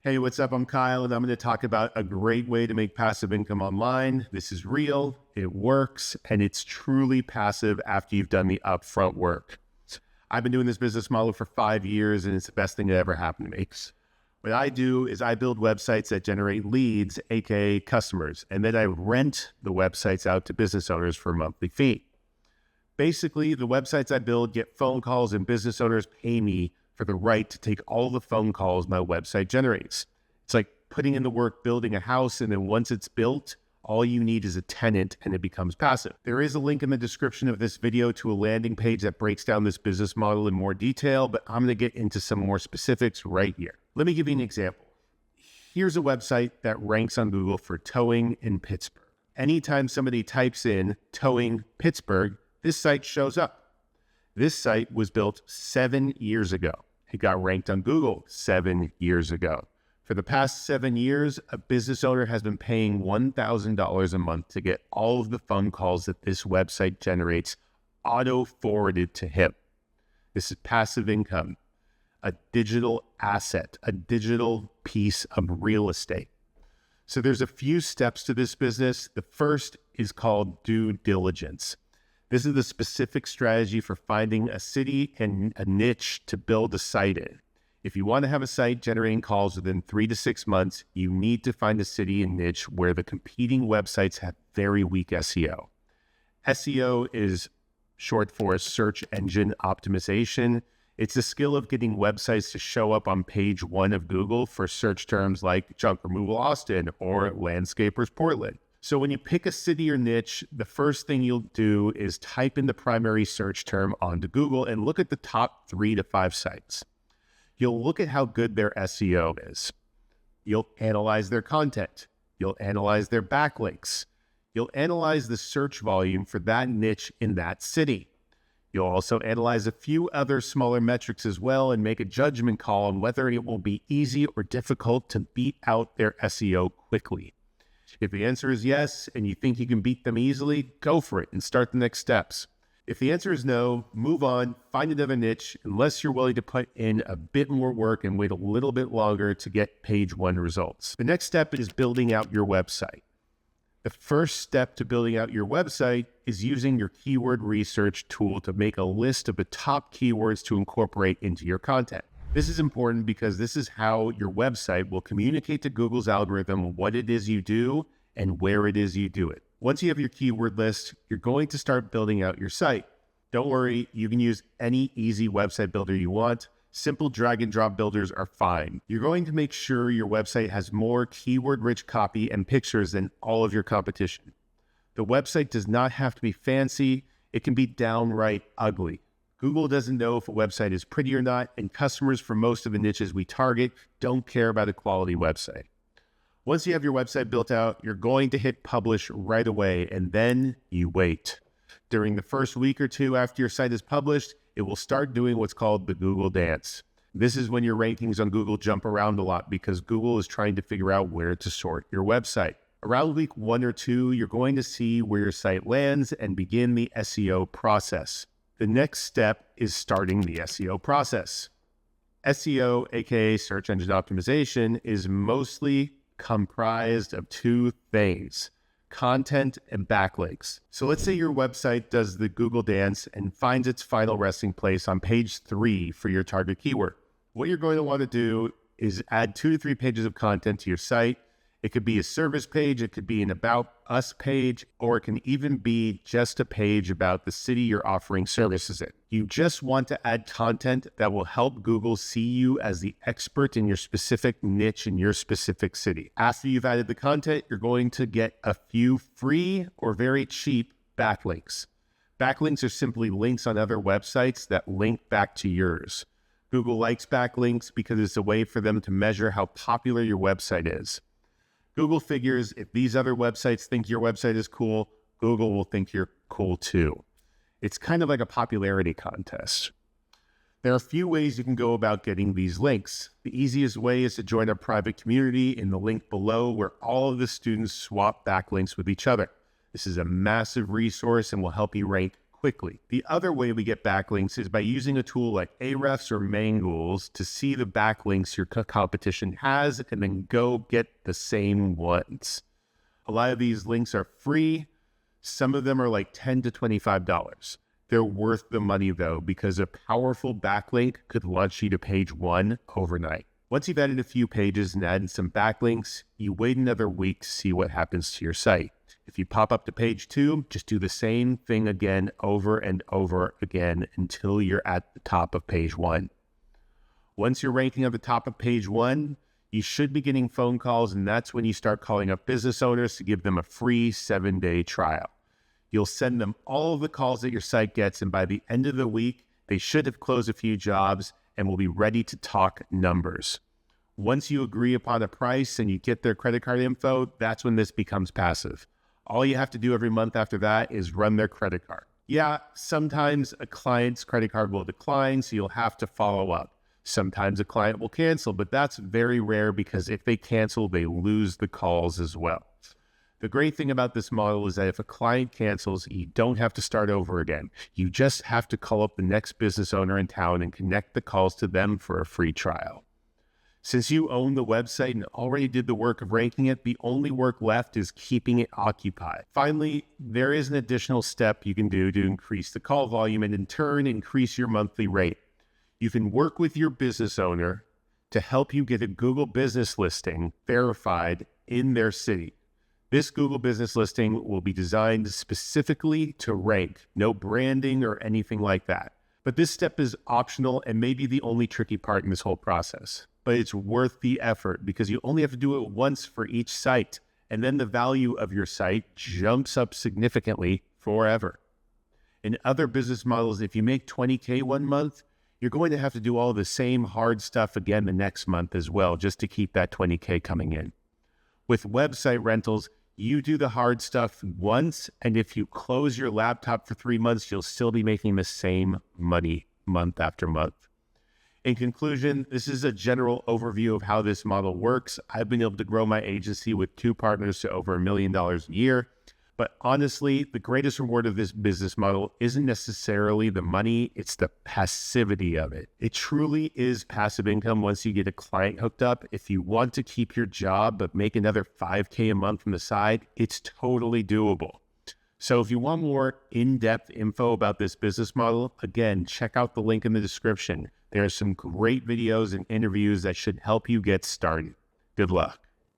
Hey, what's up? I'm Kyle, and I'm going to talk about a great way to make passive income online. This is real, it works, and it's truly passive after you've done the upfront work. I've been doing this business model for 5 years, and it's the best thing that ever happened to me. What I do is I build websites that generate leads, aka customers, and then I rent the websites out to business owners for a monthly fee. Basically, the websites I build get phone calls, and business owners pay me for the right to take all the phone calls my website generates. It's like putting in the work building a house, and then once it's built, all you need is a tenant and it becomes passive. There is a link in the description of this video to a landing page that breaks down this business model in more detail, but I'm going to get into some more specifics right here. Let me give you an example. Here's a website that ranks on Google for towing in Pittsburgh. Anytime somebody types in towing Pittsburgh, this site shows up. This site was built 7 years ago. It got ranked on Google 7 years ago. For the past 7 years, a business owner has been paying $1,000 a month to get all of the phone calls that this website generates auto-forwarded to him. This is passive income, a digital asset, a digital piece of real estate. So there's a few steps to this business. The first is called due diligence. This is the specific strategy for finding a city and a niche to build a site in. If you want to have a site generating calls within 3 to 6 months, you need to find a city and niche where the competing websites have very weak SEO. SEO is short for search engine optimization. It's the skill of getting websites to show up on page 1 of Google for search terms like junk removal Austin or landscapers Portland. So when you pick a city or niche, the first thing you'll do is type in the primary search term onto Google and look at the top 3 to 5 sites. You'll look at how good their SEO is. You'll analyze their content. You'll analyze their backlinks. You'll analyze the search volume for that niche in that city. You'll also analyze a few other smaller metrics as well and make a judgment call on whether it will be easy or difficult to beat out their SEO quickly. If the answer is yes, and you think you can beat them easily, go for it and start the next steps. If the answer is no, move on, find another niche, unless you're willing to put in a bit more work and wait a little bit longer to get page 1 results. The next step is building out your website. The first step to building out your website is using your keyword research tool to make a list of the top keywords to incorporate into your content. This is important because this is how your website will communicate to Google's algorithm what it is you do and where it is you do it. Once you have your keyword list, you're going to start building out your site. Don't worry, you can use any easy website builder you want. Simple drag and drop builders are fine. You're going to make sure your website has more keyword-rich copy and pictures than all of your competition. The website does not have to be fancy. It can be downright ugly. Google doesn't know if a website is pretty or not, and customers for most of the niches we target don't care about a quality website. Once you have your website built out, you're going to hit publish right away, and then you wait. During the first week or two after your site is published, it will start doing what's called the Google dance. This is when your rankings on Google jump around a lot because Google is trying to figure out where to sort your website. Around week 1 or 2, you're going to see where your site lands and begin the SEO process. The next step is starting the SEO process. SEO, aka search engine optimization, is mostly comprised of 2 things: content and backlinks. So let's say your website does the Google dance and finds its final resting place on page 3 for your target keyword. What you're going to want to do is add 2 to 3 pages of content to your site. It could be a service page, it could be an About Us page, or it can even be just a page about the city you're offering services in. You just want to add content that will help Google see you as the expert in your specific niche in your specific city. After you've added the content, you're going to get a few free or very cheap backlinks. Backlinks are simply links on other websites that link back to yours. Google likes backlinks because it's a way for them to measure how popular your website is. Google figures if these other websites think your website is cool, Google will think you're cool too. It's kind of like a popularity contest. There are a few ways you can go about getting these links. The easiest way is to join a private community in the link below where all of the students swap backlinks with each other. This is a massive resource and will help you rank quickly. The other way we get backlinks is by using a tool like Ahrefs or Mangools to see the backlinks your competition has and then go get the same ones. A lot of these links are free. Some of them are like $10 to $25. They're worth the money though, because a powerful backlink could launch you to page 1 overnight. Once you've added a few pages and added some backlinks, you wait another week to see what happens to your site. If you pop up to page 2, just do the same thing again over and over again until you're at the top of page 1. Once you're ranking at the top of page 1, you should be getting phone calls, and that's when you start calling up business owners to give them a free 7-day trial. You'll send them all of the calls that your site gets, and by the end of the week, they should have closed a few jobs and will be ready to talk numbers. Once you agree upon a price and you get their credit card info, that's when this becomes passive. All you have to do every month after that is run their credit card. Yeah, sometimes a client's credit card will decline, so you'll have to follow up. Sometimes a client will cancel, but that's very rare because if they cancel, they lose the calls as well. The great thing about this model is that if a client cancels, you don't have to start over again. You just have to call up the next business owner in town and connect the calls to them for a free trial. Since you own the website and already did the work of ranking it, the only work left is keeping it occupied. Finally, there is an additional step you can do to increase the call volume and in turn increase your monthly rate. You can work with your business owner to help you get a Google business listing verified in their city. This Google business listing will be designed specifically to rank, no branding or anything like that. But this step is optional and may be the only tricky part in this whole process. But it's worth the effort because you only have to do it once for each site, and then the value of your site jumps up significantly forever. In other business models, if you make $20K one month, you're going to have to do all the same hard stuff again the next month as well, just to keep that $20K coming in. With website rentals, you do the hard stuff once, and if you close your laptop for 3 months, you'll still be making the same money month after month. In conclusion, this is a general overview of how this model works. I've been able to grow my agency with 2 partners to over $1 million a year. But honestly, the greatest reward of this business model isn't necessarily the money, it's the passivity of it. It truly is passive income once you get a client hooked up. If you want to keep your job but make another $5K a month from the side, it's totally doable. So if you want more in-depth info about this business model, again, check out the link in the description. There are some great videos and interviews that should help you get started. Good luck.